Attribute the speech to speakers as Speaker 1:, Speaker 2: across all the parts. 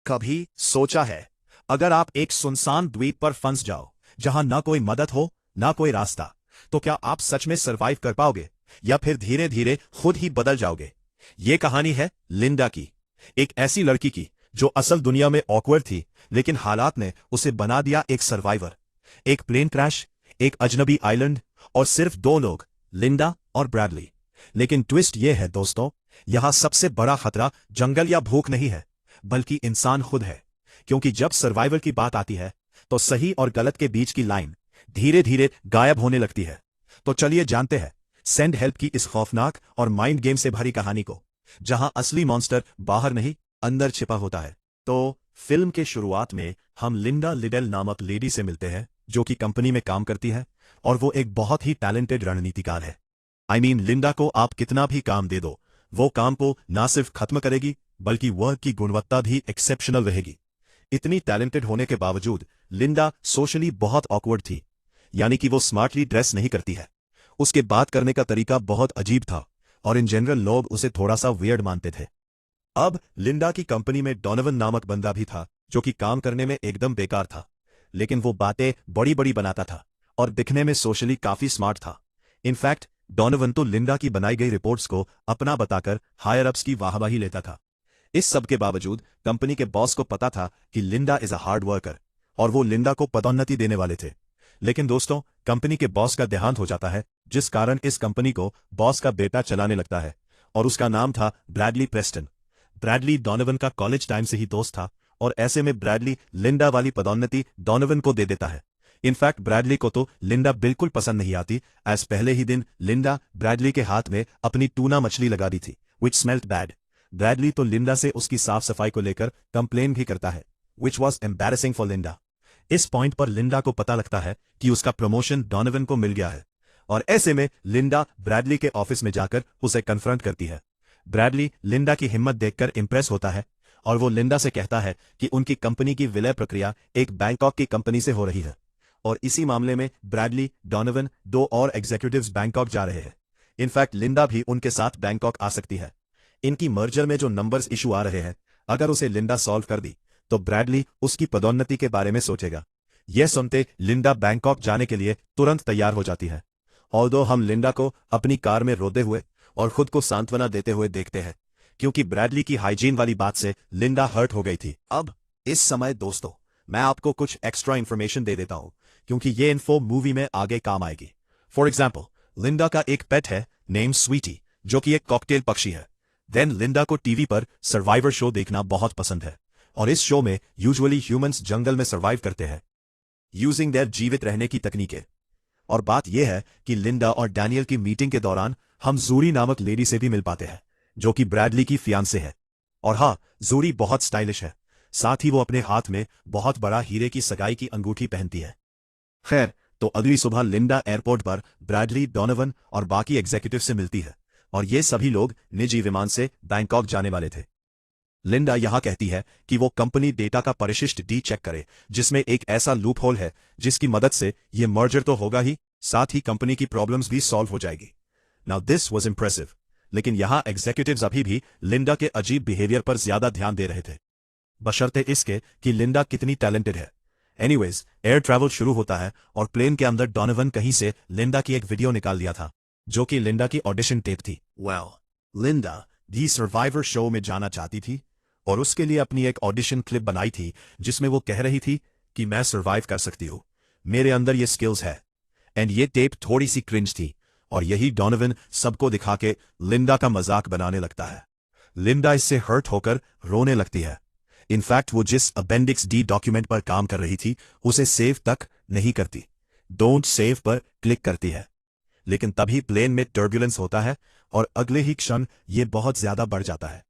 Speaker 1: कभी सोचा है, अगर आप एक सुनसान द्वीप पर फंस जाओ, जहां ना कोई मदद हो, ना कोई रास्ता, तो क्या आप सच में सरवाइव कर पाओगे या फिर धीरे धीरे खुद ही बदल जाओगे? ये कहानी है लिंडा की, एक ऐसी लड़की की जो असल दुनिया में ऑकवर्ड थी, लेकिन हालात ने उसे बना दिया एक सर्वाइवर। एक प्लेन क्रैश, एक अजनबी आइलैंड, और सिर्फ दो लोग, लिंडा और ब्रैडली। लेकिन ट्विस्ट ये है दोस्तों, यहां सबसे बड़ा खतरा जंगल या भूख नहीं है, बल्कि इंसान खुद है। क्योंकि जब सर्वाइवल की बात आती है, तो सही और गलत के बीच की लाइन धीरे धीरे गायब होने लगती है। तो चलिए जानते हैं सेंड हेल्प की इस खौफनाक और माइंड गेम से भरी कहानी को, जहां असली मॉन्स्टर बाहर नहीं, अंदर छिपा होता है। तो फिल्म के शुरुआत में हम लिंडा लिडेल नामक लेडी से मिलते हैं, जो कि कंपनी में काम करती है, और वो एक बहुत ही टैलेंटेड रणनीतिकार है। लिंडा को आप कितना भी काम दे दो, वो काम को ना सिर्फ खत्म करेगी, बल्कि वर्क की गुणवत्ता भी एक्सेप्शनल रहेगी। इतनी टैलेंटेड होने के बावजूद लिंडा सोशली बहुत ऑकवर्ड थी, यानी कि वो स्मार्टली ड्रेस नहीं करती है। उसके बात करने का तरीका बहुत अजीब था, और इन जनरल लोग उसे थोड़ा सा वियर्ड मानते थे। अब लिंडा की कंपनी में डोनोवन नामक बंदा भी था, जो कि काम करने में एकदम बेकार था, लेकिन वो बातें बड़ी बड़ी बनाता था और दिखने में सोशली काफी स्मार्ट था। इनफैक्ट डोनोवन तो लिंडा की बनाई गई रिपोर्ट्स को अपना बताकर हायर अप्स की वाहवाही लेता था। इस सब के बावजूद कंपनी के बॉस को पता था कि Linda is a hard worker, और वो लिंडा को पदोन्नति देने वाले थे। लेकिन दोस्तों, कंपनी के बॉस का देहांत हो जाता है, जिस कारण इस कंपनी को बॉस का बेटा चलाने लगता है, और उसका नाम था ब्रैडली प्रेस्टन। ब्रैडली डोनोवन का कॉलेज टाइम से ही दोस्त था, और ऐसे में ब्रैडली लिंडा वाली पदोन्नति डोनोवन को दे देता है। इनफैक्ट ब्रैडली को तो लिंडा बिल्कुल पसंद नहीं आती, एज पहले ही दिन लिंडा ब्रैडली के हाथ में अपनी टूना मछली लगा दी थी, विच स्मेल्ट बैड। ब्रैडली तो लिंडा से उसकी साफ सफाई को लेकर कंप्लेन भी करता है, which was embarrassing for Linda. इस पॉइंट पर लिंडा को पता लगता है कि उसका प्रमोशन डोनोवन को मिल गया है, और ऐसे में लिंडा ब्रैडली के ऑफिस में जाकर उसे कन्फ्रंट करती है। ब्रैडली लिंडा की हिम्मत देखकर इंप्रेस होता है, और वो लिंडा से कहता है कि उनकी कंपनी की विलय प्रक्रिया एक बैंकॉक की कंपनी से हो रही है, और इसी मामले में ब्रैडली, डोनोवन, दो और एग्जीक्यूटिव्स बैंकॉक जा रहे हैं। इनफैक्ट लिंडा भी उनके साथ बैंकॉक आ सकती है। इनकी मर्जर में जो नंबर्स इशू आ रहे हैं, अगर उसे लिंडा सॉल्व कर दी, तो ब्रैडली उसकी पदोन्नति के बारे में सोचेगा। यह सुनते लिंडा बैंकॉक जाने के लिए तुरंत तैयार हो जाती है। ऑल्दो हम लिंडा को अपनी कार में रोते हुए और खुद को सांत्वना देते हुए देखते हैं, क्योंकि ब्रैडली की हाइजीन वाली बात से लिंडा हर्ट हो गई थी। अब इस समय दोस्तों, मैं आपको कुछ एक्स्ट्रा इंफॉर्मेशन दे देता हूं, क्योंकि ये इन्फो मूवी में आगे काम आएगी। फॉर एग्जाम्पल, लिंडा का एक पेट है नेम स्वीटी, जो कि एक कॉकटेल पक्षी है। देन लिंडा को टीवी पर सर्वाइवर शो देखना बहुत पसंद है, और इस शो में यूजुअली ह्यूमंस जंगल में सर्वाइव करते हैं यूजिंग देयर जीवित रहने की तकनीकें। और बात यह है कि लिंडा और डैनियल की मीटिंग के दौरान हम जूरी नामक लेडी से भी मिल पाते हैं, जो कि ब्रैडली की फियांसे है। और हाँ, जूरी बहुत स्टाइलिश है, साथ ही वो अपने हाथ में बहुत बड़ा हीरे की सगाई की अंगूठी पहनती है। खैर, तो अगली सुबह लिंडा एयरपोर्ट पर ब्रैडली, डोनोवन और बाकी एग्जीक्यूटिव से मिलती है, और ये सभी लोग निजी विमान से बैंकॉक जाने वाले थे। लिंडा यहां कहती है कि वो कंपनी डेटा का परिशिष्ट डी चेक करे, जिसमें एक ऐसा लूप होल है जिसकी मदद से ये मर्जर तो होगा ही, साथ ही कंपनी की प्रॉब्लम्स भी सॉल्व हो जाएगी। नाउ दिस वाज इंप्रेसिव, लेकिन यहां एग्जीक्यूटिव्स अभी भी लिंडा के अजीब बिहेवियर पर ज्यादा ध्यान दे रहे थे, बशर्ते इसके कि लिंडा कितनी टैलेंटेड है। एनीवेज, एयर ट्रैवल शुरू होता है, और प्लेन के अंदर डोनोवन कहीं से लिंडा की एक वीडियो निकाल लिया था, जो कि लिंडा की ऑडिशन टेप थी। लिंडा दी सर्वाइवर शो में जाना चाहती थी, और उसके लिए अपनी एक ऑडिशन क्लिप बनाई थी, जिसमें वो कह रही थी कि मैं सर्वाइव कर सकती हूँ, मेरे अंदर ये स्किल्स है। एंड ये टेप थोड़ी सी क्रिंज थी, और यही डोनोवन सबको दिखा के लिंडा का मजाक बनाने लगता है। लिंडा इससे हर्ट होकर रोने लगती है। इनफैक्ट वो जिस अपेंडिक्स डी डॉक्यूमेंट पर काम कर रही थी, उसे सेव तक नहीं करती, डोंट सेव पर क्लिक करती है। लेकिन तभी प्लेन में टर्बुलेंस होता है, और अगले ही क्षण ये बहुत ज्यादा बढ़ जाता है।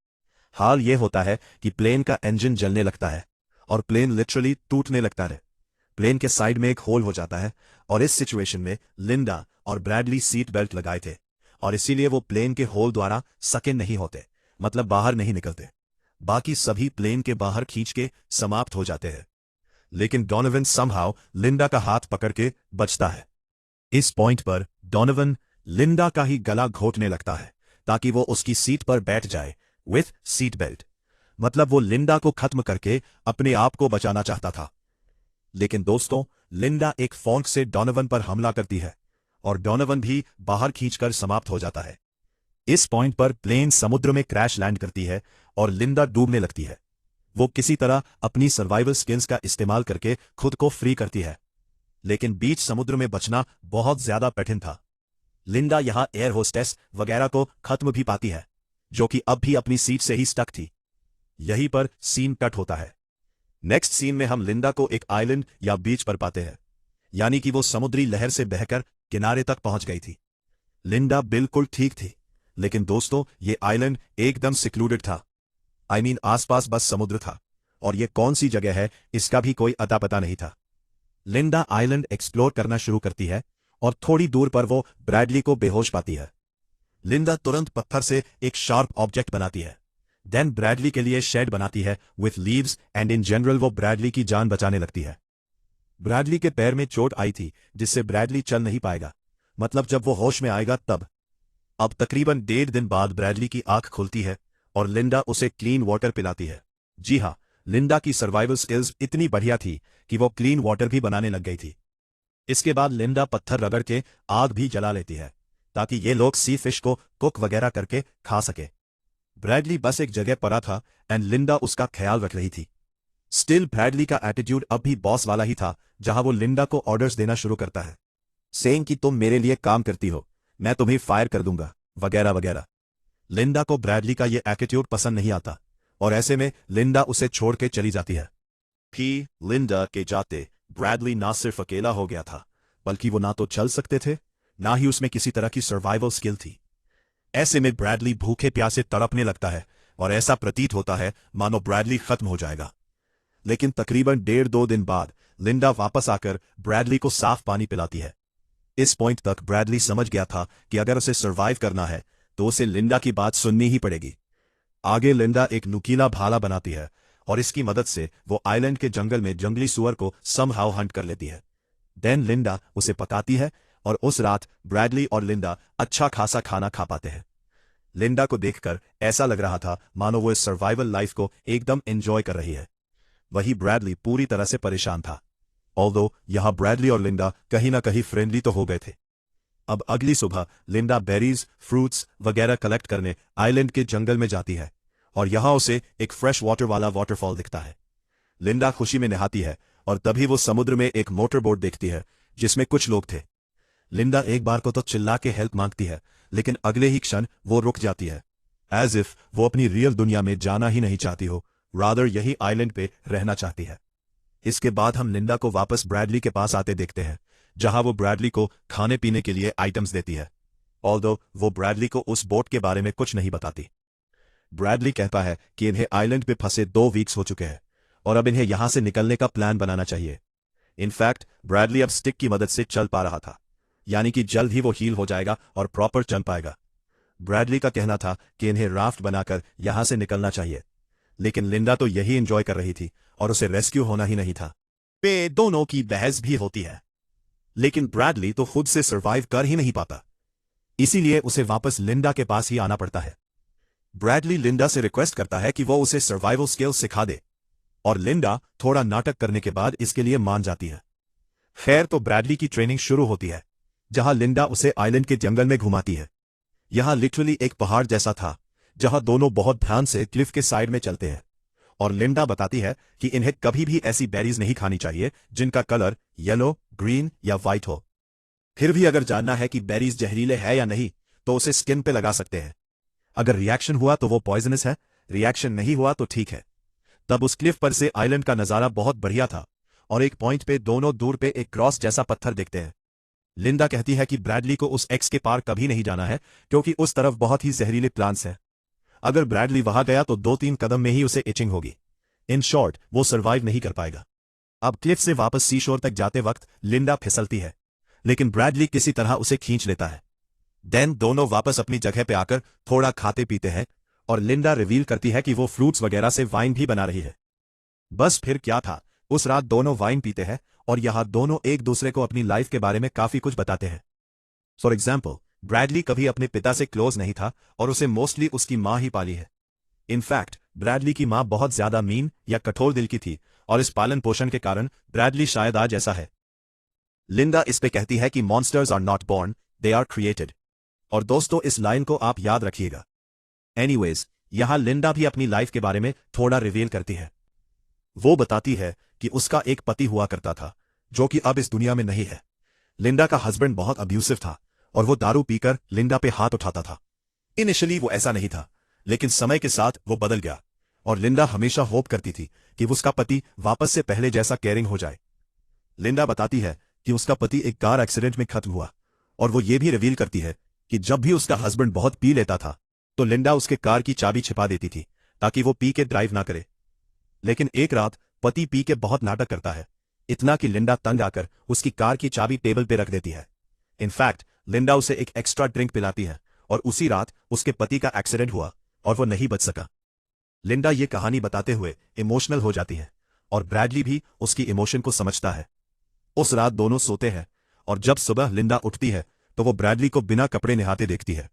Speaker 1: हाल ये होता है कि प्लेन का इंजन जलने लगता है, और प्लेन लिटरली टूटने लगता है। प्लेन के साइड में एक होल हो जाता है, और इस सिचुएशन में लिंडा और ब्रैडली सीट बेल्ट लगाए थे, और इसीलिए वो प्लेन के होल द्वारा सके नहीं होते, मतलब बाहर नहीं निकलते। बाकी सभी प्लेन के बाहर खींच के समाप्त हो जाते हैं, लेकिन डोनोवन समहाउ लिंडा का हाथ पकड़ के बचता है। इस पॉइंट पर डोनोवन लिंडा का ही गला घोटने लगता है, ताकि वो उसकी सीट पर बैठ जाए विथ सीट बेल्ट। मतलब वो लिंडा को खत्म करके अपने आप को बचाना चाहता था। लेकिन दोस्तों, लिंडा एक फोर्क से डोनोवन पर हमला करती है और डोनोवन भी बाहर खींचकर समाप्त हो जाता है। इस पॉइंट पर प्लेन समुद्र में क्रैश लैंड करती है और लिंडा डूबने लगती है। वो किसी तरह अपनी सर्वाइवल स्किल्स का इस्तेमाल करके खुद को फ्री करती है, लेकिन बीच समुद्र में बचना बहुत ज्यादा कठिन था। लिंडा यहां एयर होस्टेस वगैरह को खत्म भी पाती है, जो कि अब भी अपनी सीट से ही स्टक थी। यहीं पर सीन कट होता है। नेक्स्ट सीन में हम लिंडा को एक आइलैंड या बीच पर पाते हैं, यानी कि वो समुद्री लहर से बहकर किनारे तक पहुंच गई थी। लिंडा बिल्कुल ठीक थी, लेकिन दोस्तों ये आइलैंड एकदम सिक्लूडेड था। आसपास बस समुद्र था और ये कौन सी जगह है इसका भी कोई अता पता नहीं था। लिंडा आइलैंड एक्सप्लोर करना शुरू करती है और थोड़ी दूर पर वो ब्रैडली को बेहोश पाती है। लिंडा तुरंत पत्थर से एक शार्प ऑब्जेक्ट बनाती है, देन ब्रैडली के लिए शेड बनाती है with leaves and in general वो ब्रैडली की जान बचाने लगती है। ब्रैडली के पैर में चोट आई थी जिससे ब्रैडली चल नहीं पाएगा, मतलब जब वो होश में आएगा तब। अब तकरीबन 1.5 दिन बाद ब्रैडली की आंख खुलती है और लिंडा उसे क्लीन वाटर पिलाती है। जी हाँ, लिंडा की सर्वाइवल स्किल्स इतनी बढ़िया थी कि वो क्लीन वाटर भी बनाने लग गई थी। इसके बाद लिंडा पत्थर रगड़ के आग भी जला लेती है ताकि ये लोग सी फिश को कुक वगैरह करके खा सके। ब्रैडली बस एक जगह पड़ा था एंड लिंडा उसका ख्याल रख रही थी। स्टिल ब्रैडली का एटीट्यूड अब भी बॉस वाला ही था, जहां वो लिंडा को ऑर्डर्स देना शुरू करता है, सेइंग कि तुम मेरे लिए काम करती हो, मैं तुम्हें फायर कर दूंगा वगैरह वगैरह। लिंडा को ब्रैडली का ये एटीट्यूड पसंद नहीं आता और ऐसे में लिंडा उसे छोड़ के चली जाती है। फिर लिंडा के जाते ब्रैडली ना सिर्फ अकेला हो गया था, बल्कि वो ना तो चल सकते थे, ना ही उसमें किसी तरह की सर्वाइवल स्किल थी। ऐसे में ब्रैडली भूखे प्यासे तड़पने लगता है और ऐसा प्रतीत होता है मानो ब्रैडली खत्म हो जाएगा। लेकिन तकरीबन 1.5-2 दिन बाद लिंडा वापस आकर ब्रैडली को साफ पानी पिलाती है। इस पॉइंट तक ब्रैडली समझ गया था कि अगर उसे सर्वाइव करना है तो उसे लिंडा की बात सुननी ही पड़ेगी। आगे लिंडा एक नुकीला भाला बनाती है और इसकी मदद से वो आइलैंड के जंगल में जंगली सुअर को समहाउ हंट कर लेती है। देन लिंडा उसे पकाती है और उस रात ब्रैडली और लिंडा अच्छा खासा खाना खा पाते हैं। लिंडा को देखकर ऐसा लग रहा था मानो वो इस सर्वाइवल लाइफ को एकदम एंजॉय कर रही है। वही ब्रैडली पूरी तरह से परेशान था। ऑल्दो यहां ब्रैडली और लिंडा कहीं ना कहीं फ्रेंडली तो हो गए थे। अब अगली सुबह लिंडा बेरीज, फ्रूट्स वगैरह कलेक्ट करने आइलैंड के जंगल में जाती है और यहां उसे एक फ्रेश वाटर वाला वाटरफॉल दिखता है। लिंडा खुशी में नहाती है और तभी वो समुद्र में एक मोटर बोट देखती है जिसमें कुछ लोग थे। लिंडा एक बार को तो चिल्ला के हेल्प मांगती है, लेकिन अगले ही क्षण वो रुक जाती है, एज इफ वो अपनी रियल दुनिया में जाना ही नहीं चाहती हो, रादर यही आइलैंड पे रहना चाहती है। इसके बाद हम लिंडा को वापस ब्रैडली के पास आते देखते हैं, जहां वो ब्रैडली को खाने पीने के लिए आइटम्स देती है, ऑल्दो वो ब्रैडली को उस बोट के बारे में कुछ नहीं बताती। ब्रैडली कहता है कि इन्हें आइलैंड पे फंसे 2 वीक्स हो चुके हैं और अब इन्हें यहां से निकलने का प्लान बनाना चाहिए। इनफैक्ट ब्रैडली अब स्टिक की मदद से चल पा रहा था, यानी कि जल्द ही वो हील हो जाएगा और प्रॉपर चल पाएगा। ब्रैडली का कहना था कि इन्हें राफ्ट बनाकर यहां से निकलना चाहिए, लेकिन लिंडा तो यही एंजॉय कर रही थी और उसे रेस्क्यू होना ही नहीं था। पे दोनों की बहस भी होती है, लेकिन ब्रैडली तो खुद से सर्वाइव कर ही नहीं पाता, इसीलिए उसे वापस लिंडा के पास ही आना पड़ता है। ब्रैडली लिंडा से रिक्वेस्ट करता है कि वो उसे सर्वाइवल स्किल्स सिखा दे और लिंडा थोड़ा नाटक करने के बाद इसके लिए मान जाती है। खैर तो ब्रैडली की ट्रेनिंग शुरू होती है, जहां लिंडा उसे आइलैंड के जंगल में घुमाती है। यहां लिटरली एक पहाड़ जैसा था जहां दोनों बहुत ध्यान से क्लिफ के साइड में चलते हैं और लिंडा बताती है कि इन्हें कभी भी ऐसी बेरीज नहीं खानी चाहिए जिनका कलर येलो, ग्रीन या व्हाइट हो। फिर भी अगर जानना है कि बेरीज जहरीले है या नहीं तो उसे स्किन पे लगा सकते हैं। अगर रिएक्शन हुआ तो वो पॉइजनस है, रिएक्शन नहीं हुआ तो ठीक है। तब उस क्लिफ पर से आइलैंड का नजारा बहुत बढ़िया था और एक पॉइंट पे दोनों दूर पे एक क्रॉस जैसा पत्थर देखते हैं। लिंडा कहती है कि ब्रैडली को उस एक्स के पार कभी नहीं जाना है क्योंकि उस तरफ बहुत ही जहरीले प्लांट्स हैं। अगर ब्रैडली वहां गया तो 2-3 कदम में ही उसे इचिंग होगी। इन शॉर्ट वो सर्वाइव नहीं कर पाएगा। अब क्लिफ से वापस सीशोर तक जाते वक्त लिंडा फिसलती है, लेकिन ब्रैडली किसी तरह उसे खींच लेता है। देन दोनों वापस अपनी जगह पे आकर थोड़ा खाते पीते हैं और लिंडा रिवील करती है कि वो फ्रूट्स वगैरह से वाइन भी बना रही है। बस फिर क्या था, उस रात दोनों वाइन पीते हैं और यहां दोनों एक दूसरे को अपनी लाइफ के बारे में काफी कुछ बताते हैं। फॉर एग्जाम्पल, ब्रैडली कभी अपने पिता से क्लोज नहीं था और उसे मोस्टली उसकी मां ही पाली है। इनफैक्ट ब्रैडली की मां बहुत ज्यादा मीन या कठोर दिल की थी और इस पालन पोषण के कारण ब्रैडली शायद आज ऐसा है। लिंडा इस पे कहती है कि monsters are not born, they are created. और दोस्तों, इस लाइन को आप याद रखिएगा। एनीवेज, यहां लिंडा भी अपनी लाइफ के बारे में थोड़ा रिवील करती है। वो बताती है कि उसका एक पति हुआ करता था जो कि अब इस दुनिया में नहीं है। लिंडा का हस्बैंड बहुत अब्यूसिव था और वो दारू पीकर लिंडा पे हाथ उठाता था। इनिशियली वो ऐसा नहीं था, लेकिन समय के साथ वो बदल गया और लिंडा हमेशा होप करती थी कि उसका पति वापस से पहले जैसा केयरिंग हो जाए। लिंडा बताती है कि उसका पति एक कार एक्सीडेंट में खत्म हुआ और वो ये भी रिवील करती है कि जब भी उसका हस्बैंड बहुत पी लेता था तो लिंडा उसके कार की चाबी छिपा देती थी ताकि वो पी के ड्राइव ना करे। लेकिन एक रात पति पी के बहुत नाटक करता है, इतना कि लिंडा तंग आकर उसकी कार की चाबी टेबल पे रख देती है। इनफैक्ट लिंडा उसे एक एक्स्ट्रा ड्रिंक पिलाती है और उसी रात उसके पति का एक्सीडेंट हुआ और वो नहीं बच सका। लिंडा ये कहानी बताते हुए इमोशनल हो जाती है और ब्रैडली भी उसकी इमोशन को समझता है। उस रात दोनों सोते हैं और जब सुबह लिंडा उठती है तो वो ब्रैडली को बिना कपड़े नहाते देखती है।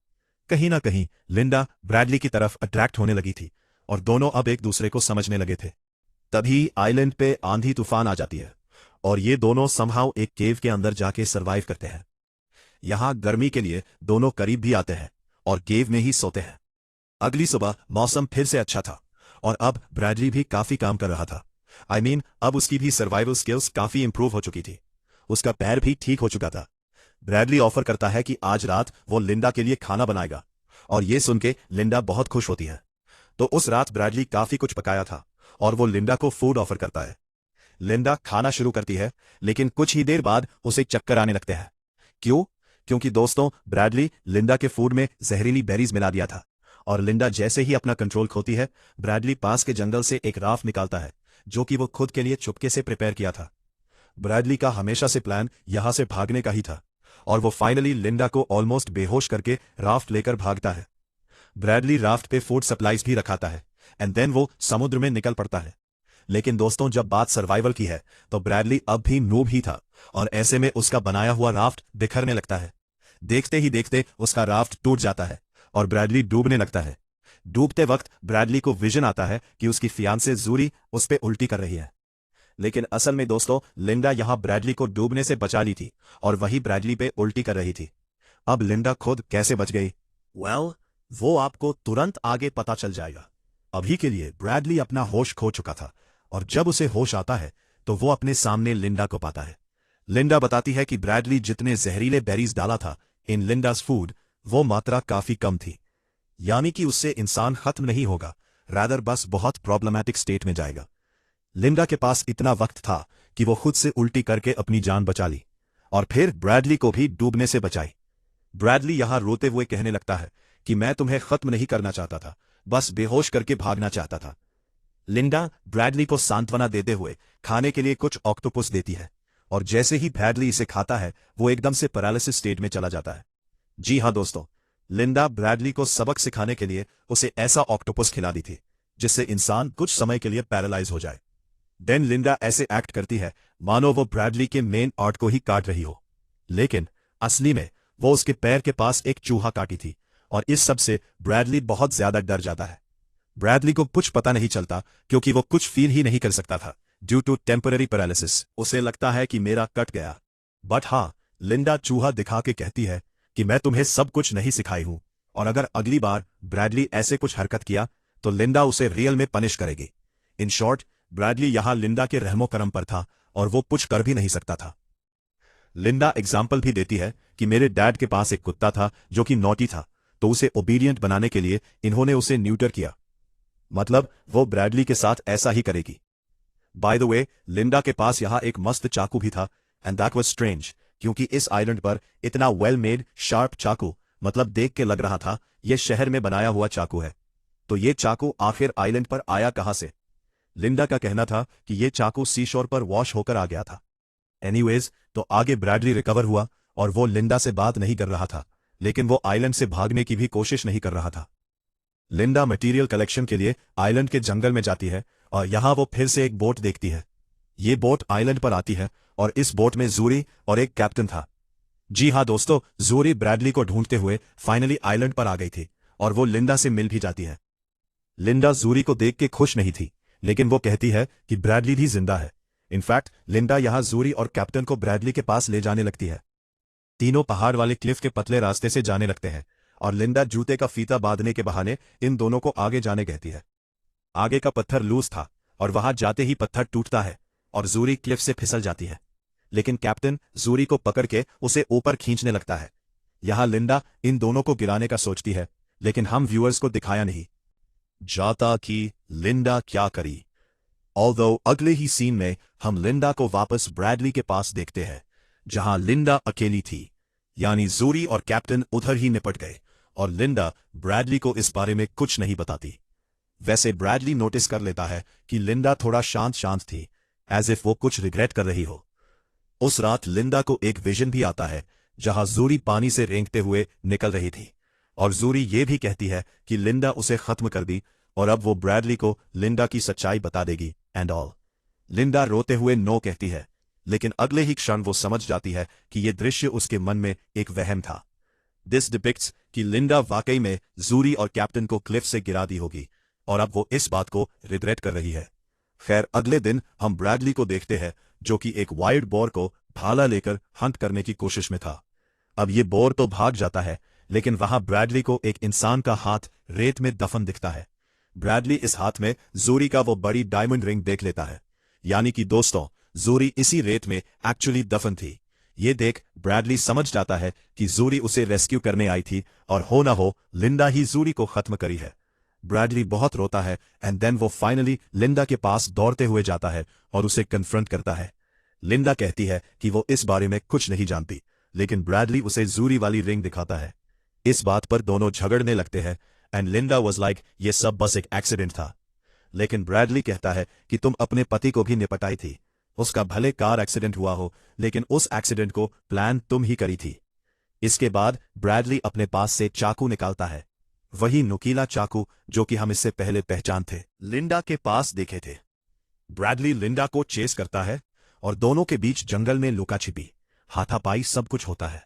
Speaker 1: कहीं ना कहीं लिंडा ब्रैडली की तरफ अट्रैक्ट होने लगी थी और दोनों अब एक दूसरे को समझने लगे थे। तभी आइलैंड पे आंधी तूफान आ जाती है और ये दोनों समहाउ एक केव के अंदर जाके सरवाइव करते हैं। यहां गर्मी के लिए दोनों करीब भी आते हैं और केव में ही सोते हैं। अगली सुबह मौसम फिर से अच्छा था और अब ब्रैडली भी काफी काम कर रहा था। अब उसकी भी सर्वाइवल स्किल्स काफी इंप्रूव हो चुकी थी। उसका पैर भी ठीक हो चुका था। ब्रैडली ऑफर करता है कि आज रात वो लिंडा के लिए खाना बनाएगा और ये सुन के लिंडा बहुत खुश होती है। तो उस रात ब्रैडली काफी कुछ पकाया था और वो लिंडा को फूड ऑफर करता है। लिंडा खाना शुरू करती है, लेकिन कुछ ही देर बाद उसे चक्कर आने लगते हैं। क्यों? क्योंकि दोस्तों, ब्रैडली लिंडा के फूड में जहरीली बेरीज मिला दिया था और लिंडा जैसे ही अपना कंट्रोल खोती है, ब्रैडली पास के जंगल से एक राफ्ट निकालता है जो कि वो खुद के लिए चुपके से प्रिपेयर किया था। ब्रैडली का हमेशा से प्लान यहां से भागने का ही था और वो फाइनली लिंडा को ऑलमोस्ट बेहोश करके राफ्ट लेकर भागता है। ब्रैडली राफ्ट पे फूड सप्लाईज भी रखाता है एंड देन वो समुद्र में निकल पड़ता है। लेकिन दोस्तों, जब बात सर्वाइवल की है तो ब्रैडली अब भी नूब ही था और ऐसे में उसका बनाया हुआ राफ्ट बिखरने लगता है। देखते ही देखते उसका राफ्ट टूट जाता है और ब्रैडली डूबने लगता है। डूबते वक्त ब्रैडली को विजन आता है कि उसकी फियांसे जूरी उस पे उल्टी कर रही है। लेकिन असल में दोस्तों, लिंडा यहां ब्रैडली को डूबने से बचा ली थी और वही ब्रैडली पे उल्टी कर रही थी। अब लिंडा खुद कैसे बच गई? वो आपको तुरंत आगे पता चल जाएगा। अभी के लिए ब्रैडली अपना होश खो चुका था और जब उसे होश आता है तो वो अपने सामने लिंडा को पाता है। लिंडा बताती है कि ब्रैडली जितने जहरीले बेरीज डाला था इन लिंडास फूड, वो मात्रा काफी कम थी। यानी कि उससे इंसान खत्म नहीं होगा, रादर बस बहुत प्रॉब्लमैटिक स्टेट में जाएगा। लिंडा के पास इतना वक्त था कि वो खुद से उल्टी करके अपनी जान बचा ली और फिर ब्रैडली को भी डूबने से बचाई। ब्रैडली यहां रोते हुए कहने लगता है कि मैं तुम्हें खत्म नहीं करना चाहता था, बस बेहोश करके भागना चाहता था। लिंडा ब्रैडली को सांत्वना देते हुए खाने के लिए कुछ ऑक्टोपस देती है और जैसे ही ब्रैडली इसे खाता है वो एकदम से पैरालिसिस स्टेट में चला जाता है। जी हां दोस्तों, लिंडा ब्रैडली को सबक सिखाने के लिए उसे ऐसा ऑक्टोपस खिला दी थी जिससे इंसान कुछ समय के लिए पैरालाइज हो जाए। देन लिंडा ऐसे एक्ट करती है मानो वो ब्रैडली के मेन आर्ट को ही काट रही हो, लेकिन असली में वो उसके पैर के पास एक चूहा काटी थी और इस सब से ब्रैडली बहुत ज्यादा डर जाता है। ब्रैडली को कुछ पता नहीं चलता क्योंकि वो कुछ फील ही नहीं कर सकता था ड्यू टू टेम्पररी पैरालिसिस। उसे लगता है कि मेरा कट गया। बट हाँ, लिंडा चूहा दिखा के कहती है कि मैं तुम्हें सब कुछ नहीं सिखाई हूं और अगर अगली बार ब्रैडली ऐसे कुछ हरकत किया तो लिंडा उसे रियल में पनिश करेगी। इन शॉर्ट, ब्रैडली यहां लिंडा के रहमो करम पर था और वो कुछ कर भी नहीं सकता था। लिंडा एग्जाम्पल भी देती है कि मेरे डैड के पास एक कुत्ता था जो कि नॉटी था, तो उसे ओबीडियंट बनाने के लिए इन्होंने उसे न्यूटर किया। मतलब वो ब्रैडली के साथ ऐसा ही करेगी। बाय द वे, लिंडा के पास यहां एक मस्त चाकू भी था एंड दैट वाज स्ट्रेंज, क्योंकि इस आइलैंड पर इतना वेल मेड शार्प चाकू, मतलब देख के लग रहा था यह शहर में बनाया हुआ चाकू है। तो ये चाकू आखिर आइलैंड पर आया कहां से? लिंडा का कहना था कि यह चाकू सीशोर पर वॉश होकर आ गया था। एनीवेज, तो आगे ब्रैडली रिकवर हुआ और वो लिंडा से बात नहीं कर रहा था, लेकिन वो आइलैंड से भागने की भी कोशिश नहीं कर रहा था। लिंडा मटेरियल कलेक्शन के लिए आइलैंड के जंगल में जाती है और यहां वो फिर से एक बोट देखती है। ये बोट आइलैंड पर आती है और इस बोट में जूरी और एक कैप्टन था। जी हां दोस्तों, जूरी ब्रैडली को ढूंढते हुए फाइनली आइलैंड पर आ गई थी और वो लिंडा से मिल भी जाती है। लिंडा जूरी को देख के खुश नहीं थी, लेकिन वो कहती है कि ब्रैडली भी जिंदा है। इनफैक्ट लिंडा यहां जूरी और कैप्टन को ब्रैडली के पास ले जाने लगती है। तीनों पहाड़ वाले क्लिफ के पतले रास्ते से जाने लगते हैं और लिंडा जूते का फीता बांधने के बहाने इन दोनों को आगे जाने कहती है। आगे का पत्थर लूज था और वहां जाते ही पत्थर टूटता है और जूरी क्लिफ से फिसल जाती है, लेकिन कैप्टन जूरी को पकड़ के उसे ऊपर खींचने लगता है। यहां लिंडा इन दोनों को गिराने का सोचती है, लेकिन हम व्यूअर्स को दिखाया नहीं जाता कि लिंडा क्या करी। ऑल्दो अगले ही सीन में हम लिंडा को वापस ब्रैडली के पास देखते हैं, जहां लिंडा अकेली थी, यानी जूरी और कैप्टन उधर ही निपट गए और लिंडा ब्रैडली को इस बारे में कुछ नहीं बताती। वैसे ब्रैडली नोटिस कर लेता है कि लिंडा थोड़ा शांत शांत थी, एज इफ वो कुछ रिग्रेट कर रही हो। उस रात लिंडा को एक विजन भी आता है, जहां जूरी पानी से रेंगते हुए निकल रही थी और जूरी ये भी कहती है कि लिंडा उसे खत्म कर दी और अब वो ब्रैडली को लिंडा की सच्चाई बता देगी एंड ऑल। लिंडा रोते हुए नो कहती है, लेकिन अगले ही क्षण वो समझ जाती है कि ये दृश्य उसके मन में एक वहम था। दिस डिपिक्ट्स कि लिंडा वाकई में जूरी और कैप्टन को क्लिफ से गिरा दी होगी और अब वो इस बात को रिग्रेट कर रही है। खैर अगले दिन हम ब्रैडली को देखते हैं, जो कि एक वाइल्ड बोर को भाला लेकर हंट करने की कोशिश में था। अब ये बोर तो भाग जाता है, लेकिन वहां ब्रैडली को एक इंसान का हाथ रेत में दफन दिखता है। ब्रैडली इस हाथ में जूरी का वो बड़ी डायमंड रिंग देख लेता है, यानी कि दोस्तों जूरी इसी रेत में एक्चुअली दफन थी। ये देख ब्रैडली समझ जाता है कि जूरी उसे रेस्क्यू करने आई थी और हो ना हो लिंडा ही जूरी को खत्म करी है। ब्रैडली बहुत रोता है एंड देन वो फाइनली लिंडा के पास दौड़ते हुए जाता है और उसे कन्फ्रंट करता है। लिंडा कहती है कि वो इस बारे में कुछ नहीं जानती, लेकिन ब्रैडली उसे जूरी वाली रिंग दिखाता है। इस बात पर दोनों झगड़ने लगते हैं एंड लिंडा वाज लाइक ये सब बस एक एक्सीडेंट था, लेकिन ब्रैडली कहता है कि तुम अपने पति को भी निपटाई थी। उसका भले कार एक्सीडेंट हुआ हो, लेकिन उस एक्सीडेंट को प्लान तुम ही करी थी। इसके बाद ब्रैडली अपने पास से चाकू निकालता है, वही नुकीला चाकू जो कि हम इससे पहले पहचान थे लिंडा के पास देखे थे। ब्रैडली लिंडा को चेस करता है और दोनों के बीच जंगल में लुका छिपी, हाथापाई सब कुछ होता है।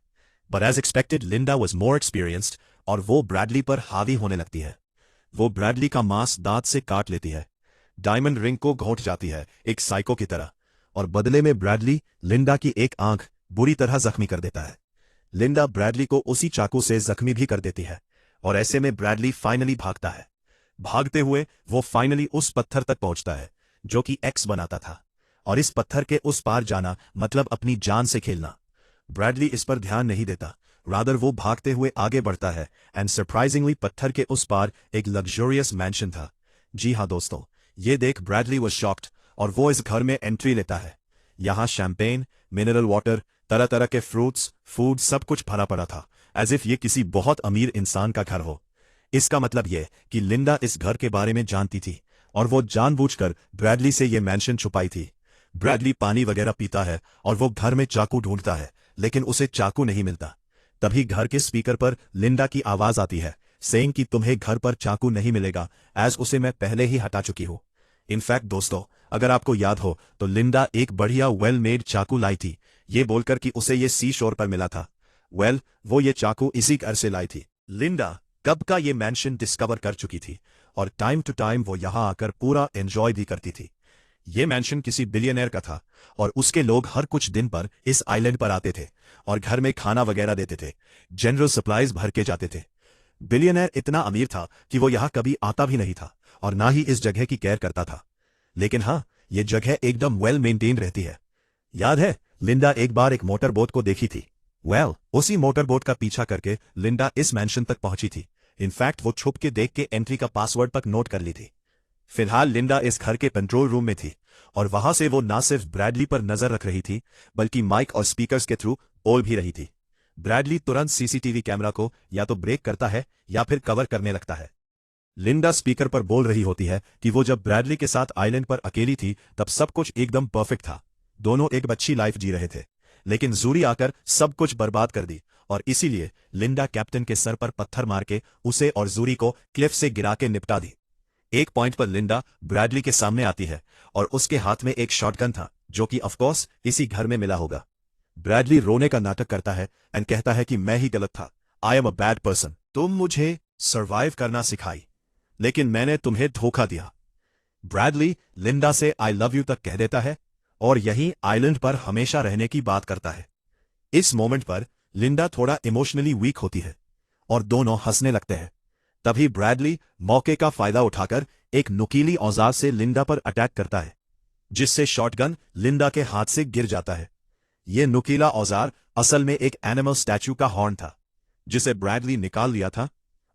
Speaker 1: But as expected Linda was more experienced और वो ब्रैडली पर हावी होने लगती है। वो ब्रैडली का मांस दांत से काट लेती है, डायमंड रिंग को घोंट जाती है एक साइको की तरह, और बदले में ब्रैडली लिंडा की एक आंख बुरी तरह जख्मी कर देता है। लिंडा ब्रैडली को उसी चाकू से जख्मी भी कर देती है और ऐसे में ब्रैडली फाइनली भागता है। भागते हुए वो फाइनली उस पत्थर तक पहुंचता है जो कि एक्स बनाता था, और इस पत्थर के उस पार जाना मतलब अपनी जान से खेलना। ब्रैडली इस पर ध्यान नहीं देता, रादर वो भागते हुए आगे बढ़ता है एंड सरप्राइजिंगली पत्थर के उस पार एक लग्जरियस मैंशन था। जी हाँ दोस्तों, ये देख ब्रैडली वॉज शॉक्ड और वो इस घर में एंट्री लेता है। यहाँ शैंपेन, मिनरल वाटर, तरह तरह के फ्रूट्स, फूड सब कुछ भरा पड़ा था, एज इफ ये किसी बहुत अमीर इंसान का घर हो। इसका मतलब यह कि लिंडा इस घर के बारे में जानती थी और वो जानबूझकर ब्रैडली से ये मैंशन छुपाई थी। ब्रैडली पानी वगैरह पीता है और वो घर में चाकू ढूंढता है, लेकिन उसे चाकू नहीं मिलता। तभी घर के स्पीकर पर लिंडा की आवाज आती है, सेइंग कि तुम्हें घर पर चाकू नहीं मिलेगा, एज उसे मैं पहले ही हटा चुकी हूं। इनफैक्ट दोस्तों, अगर आपको याद हो तो लिंडा एक बढ़िया वेल मेड चाकू लाई थी, ये बोलकर कि उसे ये सी शोर पर मिला था। वो ये चाकू इसी घर से लाई थी। लिंडा कब का ये मैंशन डिस्कवर कर चुकी थी और टाइम टू टाइम वो यहां आकर पूरा एंजॉय भी करती थी। ये मैंशन किसी बिलियनर का था और उसके लोग हर कुछ दिन पर इस आइलैंड पर आते थे और घर में खाना वगैरह देते थे, जनरल सप्लाईज भर के जाते थे। बिलियनर इतना अमीर था कि वो यहां कभी आता भी नहीं था और ना ही इस जगह की केयर करता था, लेकिन हाँ, ये जगह एकदम वेल मेंटेन रहती है। याद है लिंडा एक बार एक मोटर बोट को देखी थी। उसी मोटर बोट का पीछा करके लिंडा इस मैंशन तक पहुंची थी। इनफैक्ट वो छुप के देख के एंट्री का पासवर्ड तक नोट कर ली थी। फिलहाल लिंडा इस घर के कंट्रोल रूम में थी और वहां से वो ना सिर्फ ब्रैडली पर नजर रख रही थी, बल्कि माइक और स्पीकर्स के थ्रू बोल भी रही थी। ब्रैडली तुरंत सीसीटीवी कैमरा को या तो ब्रेक करता है या फिर कवर करने लगता है। लिंडा स्पीकर पर बोल रही होती है कि वो जब ब्रैडली के साथ आइलैंड पर अकेली थी तब सब कुछ एकदम परफेक्ट था, दोनों एक अच्छी लाइफ जी रहे थे, लेकिन जूरी आकर सब कुछ बर्बाद कर दी और इसीलिए लिंडा कैप्टन के सर पर पत्थर मार के उसे और जूरी को क्लिफ से गिरा के निपटा दी। एक पॉइंट पर लिंडा ब्रैडली के सामने आती है और उसके हाथ में एक शॉटगन था जो कि ऑफकोर्स इसी घर में मिला होगा। ब्रैडली रोने का नाटक करता है एंड कहता है कि मैं ही गलत था, I am a bad person, तुम मुझे सर्वाइव करना सिखाई, लेकिन मैंने तुम्हें धोखा दिया। ब्रैडली लिंडा से आई लव यू तक कह देता है और यहीं आइलैंड पर हमेशा रहने की बात करता है। इस मोमेंट पर लिंडा थोड़ा इमोशनली वीक होती है और दोनों हंसने लगते हैं। तभी ब्रैडली मौके का फायदा उठाकर एक नुकीली औजार से लिंडा पर अटैक करता है, जिससे शॉटगन लिंडा के हाथ से गिर जाता है। यह नुकीला औजार असल में एक एनिमल स्टैच्यू का हॉर्न था, जिसे ब्रैडली निकाल लिया था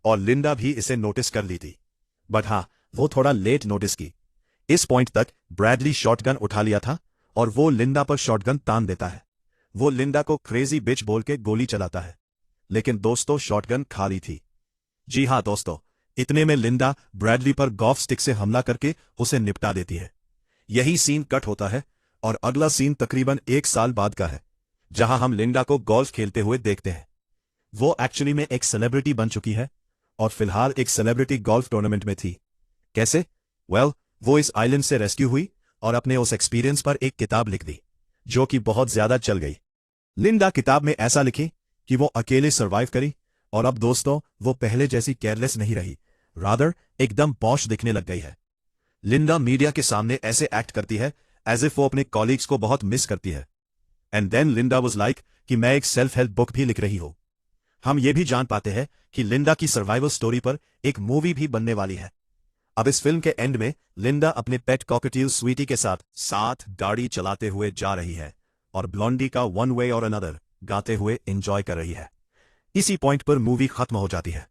Speaker 1: और लिंडा भी इसे नोटिस कर ली थी। बट हाँ, वो थोड़ा लेट नोटिस की। इस पॉइंट तक ब्रैडली शॉटगन उठा लिया था और वो लिंडा पर शॉटगन तान देता है। वो लिंडा को क्रेजी बिच बोल के गोली चलाता है, लेकिन दोस्तों शॉटगन खाली थी। जी हाँ दोस्तों, इतने में लिंडा ब्रैडली पर गॉल्फ स्टिक से हमला करके उसे निपटा देती है। यही सीन कट होता है और अगला सीन तकरीबन 1 साल बाद का है, जहां हम लिंडा को गोल्फ खेलते हुए देखते हैं। वो एक्चुअली में एक सेलिब्रिटी बन चुकी है और फिलहाल एक सेलिब्रिटी गोल्फ टूर्नामेंट में थी। कैसे? वो इस आइलैंड से रेस्क्यू हुई और अपने उस एक्सपीरियंस पर एक किताब लिख दी, जो कि बहुत ज्यादा चल गई। लिंडा किताब में ऐसा लिखी कि वो अकेले सर्वाइव करी और अब दोस्तों वो पहले जैसी केयरलेस नहीं रही, रादर एकदम पॉश दिखने लग गई है। लिंडा मीडिया के सामने ऐसे एक्ट करती है एज इफ वो अपने कॉलीग्स को बहुत मिस करती है। And then Linda was like कि मैं एक सेल्फ हेल्प बुक भी लिख रही हूं। हम ये भी जान पाते हैं कि लिंडा की सर्वाइवल स्टोरी पर एक मूवी भी बनने वाली है। अब इस फिल्म के एंड में लिंडा अपने पेट कॉकटेल स्वीटी के साथ गाड़ी चलाते हुए जा रही है और ब्लॉन्डी का वन वे और अनदर गाते हुए एंजॉय कर रही है। इसी पॉइंट पर मूवी खत्म हो जाती है।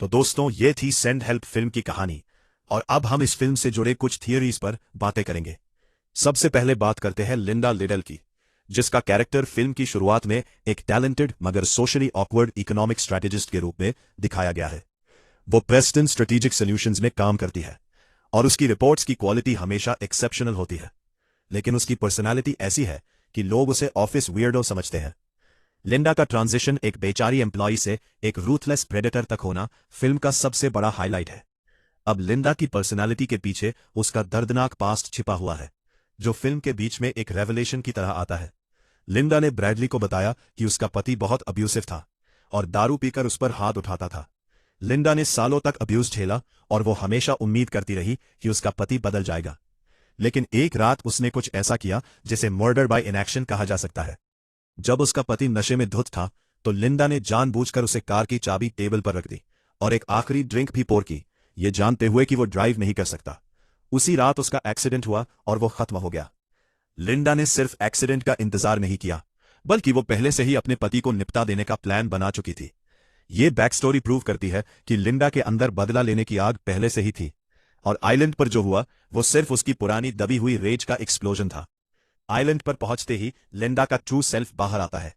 Speaker 1: तो दोस्तों ये थी सेंड हेल्प फिल्म की कहानी और अब हम इस फिल्म से जुड़े कुछ थियरीज पर बातें करेंगे। सबसे पहले बात करते हैं लिंडा लिडल की, जिसका कैरेक्टर फिल्म की शुरुआत में एक टैलेंटेड मगर सोशली ऑकवर्ड इकोनॉमिक स्ट्रैटेजिस्ट के रूप में दिखाया गया है। वो प्रेस्टन स्ट्रेटेजिक सॉल्यूशंस में काम करती है और उसकी रिपोर्ट्स की क्वालिटी हमेशा एक्सेप्शनल होती है, लेकिन उसकी पर्सनालिटी ऐसी है कि लोग उसे ऑफिस वियर्डो समझते हैं। लिंडा का ट्रांजिशन एक बेचारी एम्प्लॉई से एक रूथलेस प्रेडेटर तक होना फिल्म का सबसे बड़ा हाईलाइट है। अब लिंडा की पर्सनालिटी के पीछे उसका दर्दनाक पास्ट छिपा हुआ है, जो फिल्म के बीच में एक रेवलेशन की तरह आता है। लिंडा ने ब्रैडली को बताया कि उसका पति बहुत अब्यूसिव था और दारू पीकर उस पर हाथ उठाता था। लिंडा ने सालों तक अब्यूज झेला और वो हमेशा उम्मीद करती रही कि उसका पति बदल जाएगा, लेकिन एक रात उसने कुछ ऐसा किया जिसे मर्डर बाय इनएक्शन कहा जा सकता है। जब उसका पति नशे में धुत था तो लिंडा ने जानबूझकर उसे कार की चाबी टेबल पर रख दी और एक आखिरी ड्रिंक भी पोर की, ये जानते हुए कि वो ड्राइव नहीं कर सकता। उसी रात उसका एक्सीडेंट हुआ और वो खत्म हो गया। लिंडा ने सिर्फ एक्सीडेंट का इंतजार नहीं किया, बल्कि वो पहले से ही अपने पति को निपटा देने का प्लान बना चुकी थी। ये बैक स्टोरी प्रूव करती है कि लिंडा के अंदर बदला लेने की आग पहले से ही थी और आइलैंड पर जो हुआ वो सिर्फ उसकी पुरानी दबी हुई रेज का एक्सप्लोजन था। आइलैंड पर पहुंचते ही लिंडा का ट्रू सेल्फ बाहर आता है।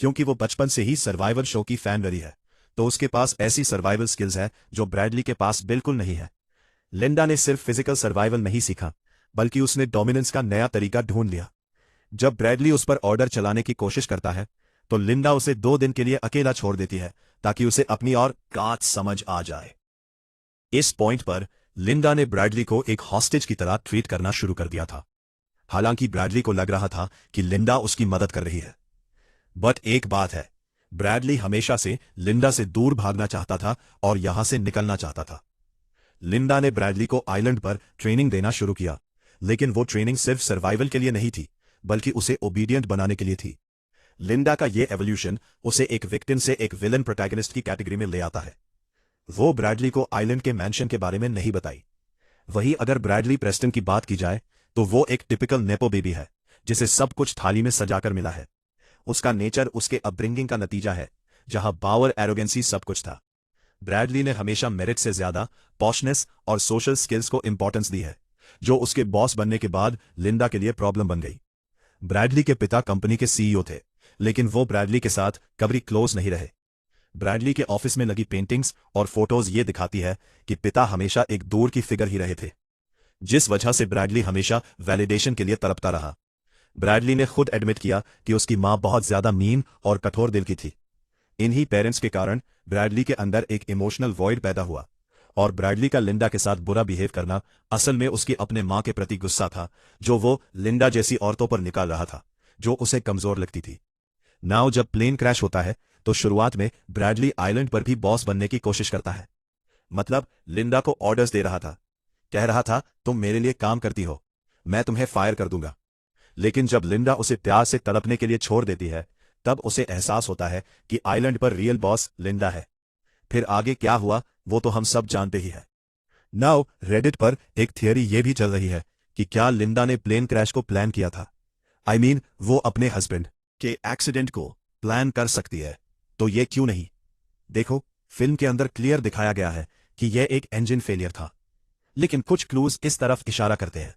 Speaker 1: क्योंकि वो बचपन से ही सर्वाइवल शो की फैन रही है, तो उसके पास ऐसी सर्वाइवल स्किल्स है जो ब्रैडली के पास बिल्कुल नहीं है। लिंडा ने सिर्फ फिजिकल सर्वाइवल नहीं सीखा, बल्कि उसने डोमिनेंस का नया तरीका ढूंढ लिया। जब ब्रैडली उस पर ऑर्डर चलाने की कोशिश करता है तो लिंडा उसे 2 दिन के लिए अकेला छोड़ देती है ताकि उसे अपनी और काट समझ आ जाए। इस पॉइंट पर लिंडा ने ब्रैडली को एक हॉस्टेज की तरह ट्रीट करना शुरू कर दिया था। हालांकि ब्रैडली को लग रहा था कि लिंडा उसकी मदद कर रही है। बट एक बात है, ब्रैडली हमेशा से लिंडा से दूर भागना चाहता था और यहां से निकलना चाहता था। लिंडा ने ब्रैडली को आइलैंड पर ट्रेनिंग देना शुरू किया, लेकिन वो ट्रेनिंग सिर्फ सर्वाइवल के लिए नहीं थी, बल्कि उसे ओबीडियंट बनाने के लिए थी। लिंडा का ये एवोल्यूशन उसे एक विक्टिम से एक विलन प्रोटैगनिस्ट की कैटेगरी में ले आता है। वो ब्रैडली को आइलैंड के मैंशन के बारे में नहीं बताई। वहीं अगर ब्रैडली प्रेस्टन की बात की जाए तो वो एक टिपिकल नेपो बेबी है, जिसे सब कुछ थाली में सजाकर मिला है। उसका नेचर उसके अपब्रिंगिंग का नतीजा है, जहां पावर एरोगेंसी सब कुछ था। ब्रैडली ने हमेशा मेरिट से ज्यादा पॉशनेस और सोशल स्किल्स को इंपॉर्टेंस दी है, जो उसके बॉस बनने के बाद लिंडा के लिए प्रॉब्लम बन गई। ब्रैडली के पिता कंपनी के सीईओ थे, लेकिन वो ब्रैडली के साथ कभी क्लोज नहीं रहे। ब्रैडली के ऑफिस में लगी पेंटिंग्स और फोटोज ये दिखाती है कि पिता हमेशा एक दूर की फिगर ही रहे थे, जिस वजह से ब्रैडली हमेशा वैलिडेशन के लिए तड़पता रहा। ब्रैडली ने खुद एडमिट किया कि उसकी मां बहुत ज्यादा मीन और कठोर दिल की थी। इन्हीं पेरेंट्स के कारण ब्रैडली के अंदर एक इमोशनल वॉइड पैदा हुआ और ब्रैडली का लिंडा के साथ बुरा बिहेव करना असल में उसकी अपने मां के प्रति गुस्सा था, जो वो लिंडा जैसी औरतों पर निकाल रहा था, जो उसे कमजोर लगती थी। नाउ जब प्लेन क्रैश होता है तो शुरुआत में ब्रैडली आइलैंड पर भी बॉस बनने की कोशिश करता है, मतलब लिंडा को ऑर्डर्स दे रहा था, कह रहा था तुम मेरे लिए काम करती हो, मैं तुम्हें फायर कर दूंगा। लेकिन जब लिंडा उसे प्यार से तड़पने के लिए छोड़ देती है, तब उसे एहसास होता है कि आइलैंड पर रियल बॉस लिंडा है। फिर आगे क्या हुआ वो तो हम सब जानते ही हैं। नाउ रेडिट पर एक थियरी ये भी चल रही है कि क्या लिंडा ने प्लेन क्रैश को प्लान किया था। वो अपने हस्बैंड के एक्सीडेंट को प्लान कर सकती है, तो ये क्यों नहीं। देखो, फिल्म के अंदर क्लियर दिखाया गया है कि यह एक इंजन फेलियर था, लेकिन कुछ क्लूज इस तरफ इशारा करते हैं।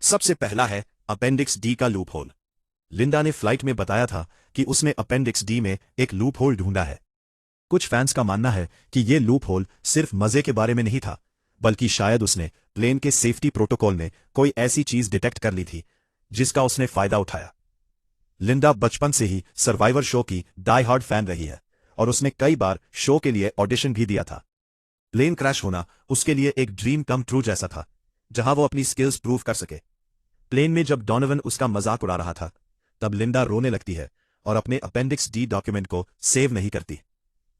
Speaker 1: सबसे पहला है अपेंडिक्स डी का लूप होल। लिंडा ने फ्लाइट में बताया था कि उसने अपेंडिक्स डी में एक लूप होल ढूंढा है। कुछ फैंस का मानना है कि यह लूप होल सिर्फ मजे के बारे में नहीं था, बल्कि शायद उसने प्लेन के सेफ्टी प्रोटोकॉल में कोई ऐसी चीज डिटेक्ट कर ली थी जिसका उसने फायदा उठाया। लिंडा बचपन से ही सर्वाइवर शो की डाई हार्ड फैन रही है और उसने कई बार शो के लिए ऑडिशन भी दिया था। प्लेन क्रैश होना उसके लिए एक ड्रीम कम ट्रू जैसा था, जहां वो अपनी स्किल्स प्रूव कर सके। प्लेन में जब डोनोवन उसका मजाक उड़ा रहा था, तब लिंडा रोने लगती है और अपने अपेंडिक्स डी डॉक्यूमेंट को सेव नहीं करती।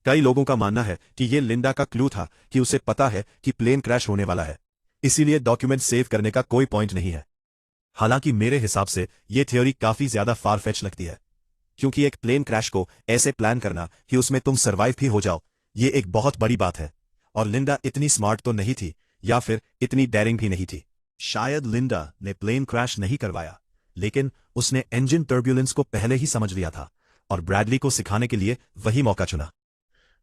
Speaker 1: कई लोगों का मानना है कि यह लिंडा का क्लू था कि उसे पता है कि प्लेन क्रैश होने वाला है, इसीलिए डॉक्यूमेंट सेव करने का कोई पॉइंट नहीं है। हालांकि मेरे हिसाब से यह थ्योरी काफी ज्यादा फारफेच लगती है, क्योंकि एक प्लेन क्रैश को ऐसे प्लान करना कि उसमें तुम सर्वाइव भी हो जाओ, ये एक बहुत बड़ी बात है। और लिंडा इतनी स्मार्ट तो नहीं थी, या फिर इतनी डेयरिंग भी नहीं थी। शायद लिंडा ने प्लेन क्रैश नहीं करवाया, लेकिन उसने इंजन टर्ब्यूलेंस को पहले ही समझ लिया था और ब्रैडली को सिखाने के लिए वही मौका चुना।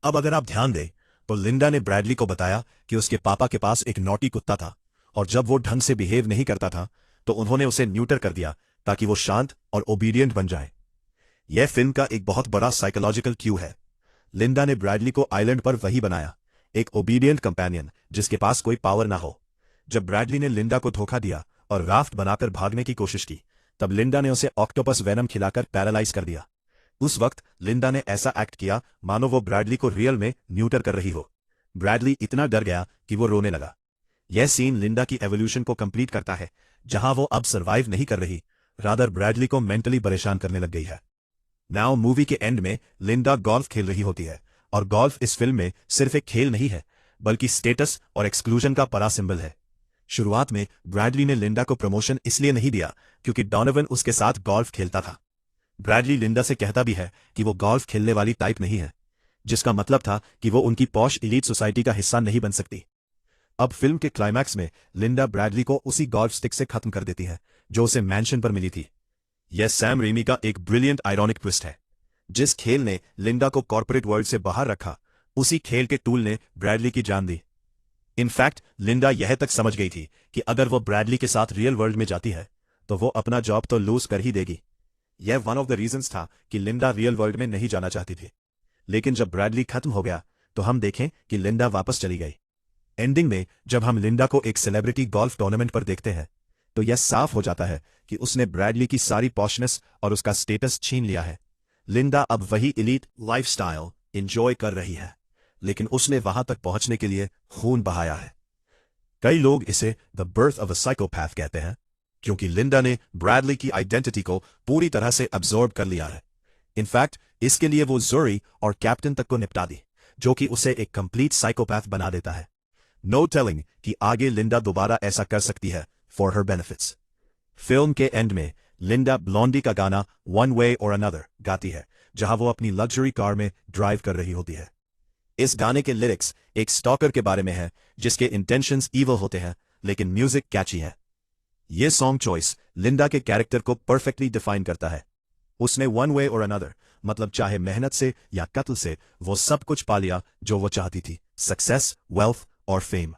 Speaker 1: अब अगर आप ध्यान दें तो लिंडा ने ब्रैडली को बताया कि उसके पापा के पास एक नॉटी कुत्ता था, और जब वो ढंग से बिहेव नहीं करता था तो उन्होंने उसे न्यूटर कर दिया ताकि वो शांत और ओबीडियंट बन जाए। यह फिल्म का एक बहुत बड़ा साइकोलॉजिकल क्यू है। लिंडा ने ब्रैडली को आइलैंड पर वही बनाया, एक ओबीडियंट कंपेनियन जिसके पास कोई पावर ना हो। जब ब्रैडली ने लिंडा को धोखा दिया और राफ्ट बनाकर भागने की कोशिश की, तब लिंडा ने उसे ऑक्टोपस वेनम खिलाकर पैरालाइज कर दिया। उस वक्त लिंडा ने ऐसा एक्ट किया मानो वो ब्रैडली को रियल में न्यूटर कर रही हो। ब्रैडली इतना डर गया कि वो रोने लगा। यह सीन लिंडा की एवोल्यूशन को कंप्लीट करता है, जहां वो अब सर्वाइव नहीं कर रही, रादर ब्रैडली को मेंटली परेशान करने लग गई है। नाउ मूवी के एंड में लिंडा गोल्फ खेल रही होती है, और गोल्फ इस फिल्म में सिर्फ एक खेल नहीं है, बल्कि स्टेटस और एक्सक्लूजन का बड़ा सिंबल है। शुरुआत में ब्रैडली ने लिंडा को प्रमोशन इसलिए नहीं दिया क्योंकि डोनोवन उसके साथ गोल्फ खेलता था। ब्रैडली लिंडा से कहता भी है कि वो गोल्फ खेलने वाली टाइप नहीं है, जिसका मतलब था कि वो उनकी पॉश एलीट सोसाइटी का हिस्सा नहीं बन सकती। अब फिल्म के क्लाइमैक्स में लिंडा ब्रैडली को उसी गोल्फ स्टिक से खत्म कर देती है जो उसे मैंशन पर मिली थी। यह सैम रेमी का एक ब्रिलियंट आयरॉनिक ट्विस्ट है। जिस खेल ने लिंडा को कॉर्पोरेट वर्ल्ड से बाहर रखा, उसी खेल के टूल ने ब्रैडली की जान दी। इनफैक्ट लिंडा यह तक समझ गई थी कि अगर वो ब्रैडली के साथ रियल वर्ल्ड में जाती है तो वो अपना जॉब तो लूज कर ही देगी। यह वन ऑफ द रीजंस था कि लिंडा रियल वर्ल्ड में नहीं जाना चाहती थी। लेकिन जब ब्रैडली खत्म हो गया तो हम देखें कि लिंडा वापस चली गई। एंडिंग में जब हम लिंडा को एक सेलिब्रिटी गोल्फ टूर्नामेंट पर देखते हैं, तो यह साफ हो जाता है कि उसने ब्रैडली की सारी पॉशनेस और उसका स्टेटस छीन लिया है। लिंडा अब वही एलीट लाइफस्टाइल एंजॉय कर रही है, लेकिन उसने वहां तक पहुंचने के लिए खून बहाया है। कई लोग इसे the birth of a psychopath कहते हैं, क्योंकि लिंडा ने ब्रैडली की आइडेंटिटी को पूरी तरह से अब्सॉर्ब कर लिया है। इनफैक्ट इसके लिए वो जोरी और कैप्टन तक को निपटा दी, जो कि उसे एक कंप्लीट साइकोपैथ बना देता है। नो टेलिंग कि आगे लिंडा दोबारा ऐसा कर सकती है फॉर हर बेनिफिट्स। फिल्म के एंड में लिंडा ब्लॉन्डी का गाना वन वे और अनदर गाती है, जहां वो अपनी लग्जरी कार में ड्राइव कर रही होती है। इस गाने के लिरिक्स एक स्टॉकर के बारे में है जिसके इंटेंशंस ईवल होते हैं, लेकिन म्यूजिक कैची है। यह सॉन्ग चॉइस लिंडा के कैरेक्टर को परफेक्टली डिफाइन करता है। उसने वन वे और अनदर, मतलब चाहे मेहनत से या कत्ल से, वो सब कुछ पा लिया जो वो चाहती थी, सक्सेस, वेल्थ और फेम।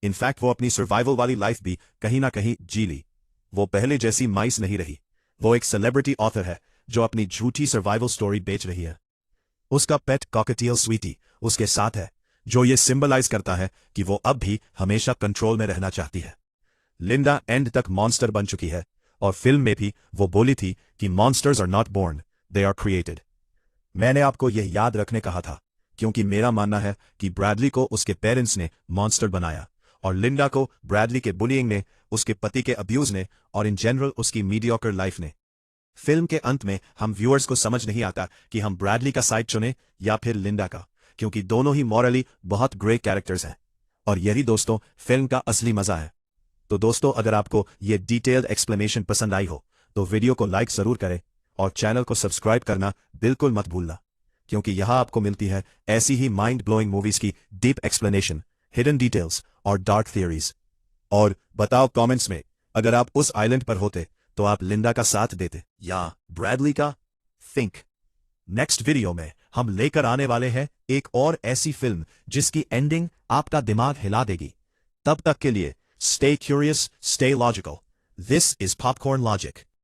Speaker 1: इनफैक्ट वो अपनी सर्वाइवल वाली लाइफ भी कहीं ना कहीं जी ली। वो पहले जैसी माइस नहीं रही। वो एक सेलिब्रिटी ऑथर है जो अपनी झूठी सर्वाइवल स्टोरी बेच रही है। उसका पेट कॉकटेल स्वीटी उसके साथ है, जो ये सिंबलाइज करता है कि वो अब भी हमेशा कंट्रोल में रहना चाहती है। लिंडा एंड तक मॉन्स्टर बन चुकी है, और फिल्म में भी वो बोली थी कि monsters are not born, they are created. मैंने आपको यह याद रखने कहा था, क्योंकि मेरा मानना है कि ब्रैडली को उसके पेरेंट्स ने मॉन्स्टर बनाया, और लिंडा को ब्रैडली के बुलिंग ने, उसके पति के अब्यूज ने, और इन जनरल उसकी मीडियोकर लाइफ ने। फिल्म के अंत में हम व्यूअर्स को समझ नहीं आता कि हम ब्रैडली का साइड चुने या फिर लिंडा का, क्योंकि दोनों ही मॉरली बहुत ग्रेट कैरेक्टर्स हैं। और यही दोस्तों फिल्म का असली मजा है। तो दोस्तों अगर आपको ये डिटेल्ड एक्सप्लेनेशन पसंद आई हो तो वीडियो को लाइक जरूर करें और चैनल को सब्सक्राइब करना बिल्कुल मत भूलना, क्योंकि यहां आपको मिलती है ऐसी ही माइंड ब्लोइंग मूवीज की डीप एक्सप्लेनेशन, हिडन डिटेल्स और डार्क थियरीज। और बताओ कमेंट्स में, अगर आप उस आइलैंड पर होते तो आप लिंडा का साथ देते या ब्रैडली का? थिंक। नेक्स्ट वीडियो में हम लेकर आने वाले हैं एक और ऐसी फिल्म जिसकी एंडिंग आपका दिमाग हिला देगी। तब तक के लिए stay curious, stay logical. This is popcorn logic.